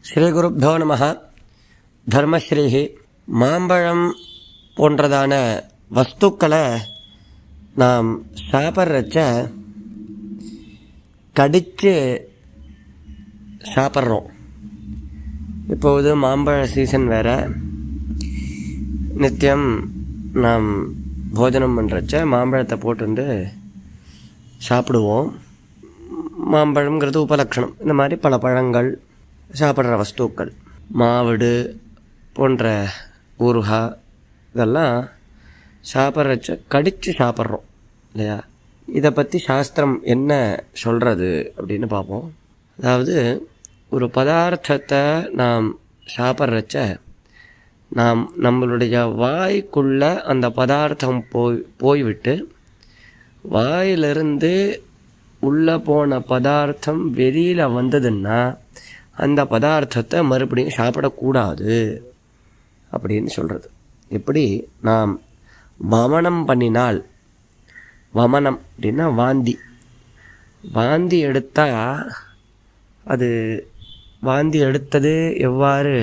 ஸ்ரீகுருப்போ நம. தர்மஸ்ரீஹி. மாம்பழம் போன்றதான வஸ்துக்களை நாம் சாப்பிட்றச்ச கடித்து சாப்பிட்றோம். இப்போது மாம்பழ சீசன் வேறு. நித்தியம் நாம் போஜனம் பண்ணுறச்ச மாம்பழத்தை போட்டு சாப்பிடுவோம். மாம்பழங்கிறது உபலக்ஷணம். இந்த மாதிரி பல பழங்கள் சாப்பிட்ற வஸ்துக்கள், மாவிடு போன்ற ஊறுகா, இதெல்லாம் சாப்பிட்றச்ச கடித்து சாப்பிட்றோம் இல்லையா? இதை பற்றி சாஸ்திரம் என்ன சொல்கிறது அப்படின்னு பார்ப்போம். அதாவது ஒரு பதார்த்தத்தை நாம் சாப்பிட்றச்ச நாம் நம்மளுடைய வாய்க்குள்ளே அந்த பதார்த்தம் போய்விட்டு வாயிலிருந்து உள்ளே போன பதார்த்தம் வெளியில் வந்ததுன்னா அந்த பதார்த்தத்தை மறுபடியும் சாப்பிடக்கூடாது அப்படின்னு சொல்கிறது. எப்படி நாம் வமனம் பண்ணினால், வமனம் அப்படின்னா வாந்தி எடுத்தால் அது வாந்தி எடுத்தது எவ்வாறு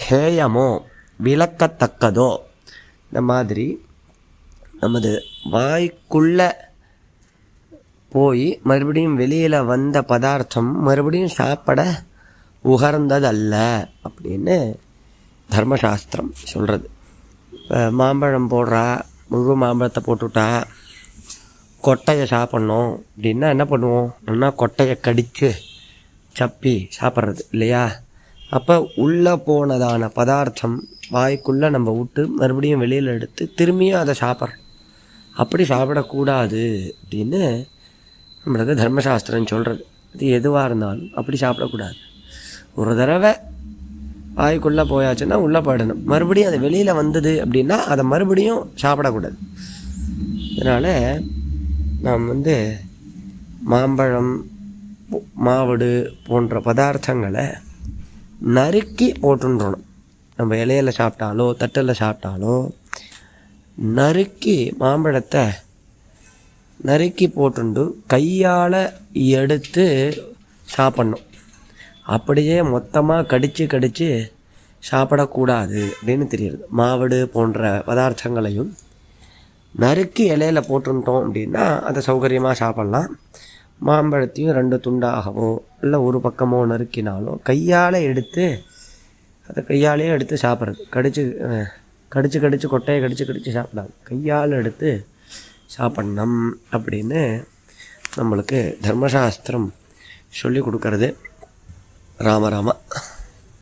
ஹேயமோ விளக்கத்தக்கதோ, இந்த மாதிரி நமது வாய்க்குள்ளே போய் மறுபடியும் வெளியில் வந்த பதார்த்தம் மறுபடியும் சாப்பிட உகர்ந்ததல்ல அப்படின்னு தர்மசாஸ்திரம் சொல்கிறது. இப்போ மாம்பழம் போடுறா, முழு மாம்பழத்தை போட்டுவிட்டா கொட்டையை சாப்பிட்ணும் அப்படின்னா என்ன பண்ணுவோம்? நல்லா கொட்டையை கடித்து சப்பி சாப்பிட்றது இல்லையா? அப்போ உள்ளே போனதான பதார்த்தம் வாய்க்குள்ளே நம்ம விட்டு மறுபடியும் வெளியில் எடுத்து திரும்பியும் அதை சாப்பிட்றோம். அப்படி சாப்பிடக்கூடாது அப்படின்னு நம்மளுக்கு தர்மசாஸ்திரம் சொல்கிறது. இது எதுவாக இருந்தாலும் அப்படி சாப்பிடக்கூடாது. ஒரு தடவை வாய்க்குள்ளே போயாச்சுன்னா உள்ளே போயிடணும். மறுபடியும் அது வெளியில் வந்தது அப்படின்னா அதை மறுபடியும் சாப்பிடக்கூடாது. அதனால் நாம் மாம்பழம், மாவடு போன்ற பதார்த்தங்களை நறுக்கி போட்டுன்றணும். நம்ம இலையில் சாப்பிட்டாலோ தட்டில் சாப்பிட்டாலோ நறுக்கி மாம்பழத்தை நறுக்கி போட்டுண்டு கையால் எடுத்து சாப்பிட்ணும். அப்படியே மொத்தமாக கடித்து சாப்பிடக்கூடாது அப்படின்னு தெரியுது. மாவடு போன்ற பதார்த்தங்களையும் நறுக்கி இலையில் போட்டுட்டோம் அப்படின்னா அதை சௌகரியமாக சாப்பிட்லாம். மாம்பழத்தையும் 2 துண்டாகவோ இல்லை ஒரு பக்கமோ நறுக்கினாலும் கையால் எடுத்து அதை கையாலேயே எடுத்து சாப்பிட்றது. கடிச்சு கொட்டையை கடிச்சு சாப்பிடாது, கையால் எடுத்து சாப்பிட்ணும் அப்படின்னு நம்மளுக்கு தர்மசாஸ்திரம் சொல்லி கொடுக்கறது. ராமராமா.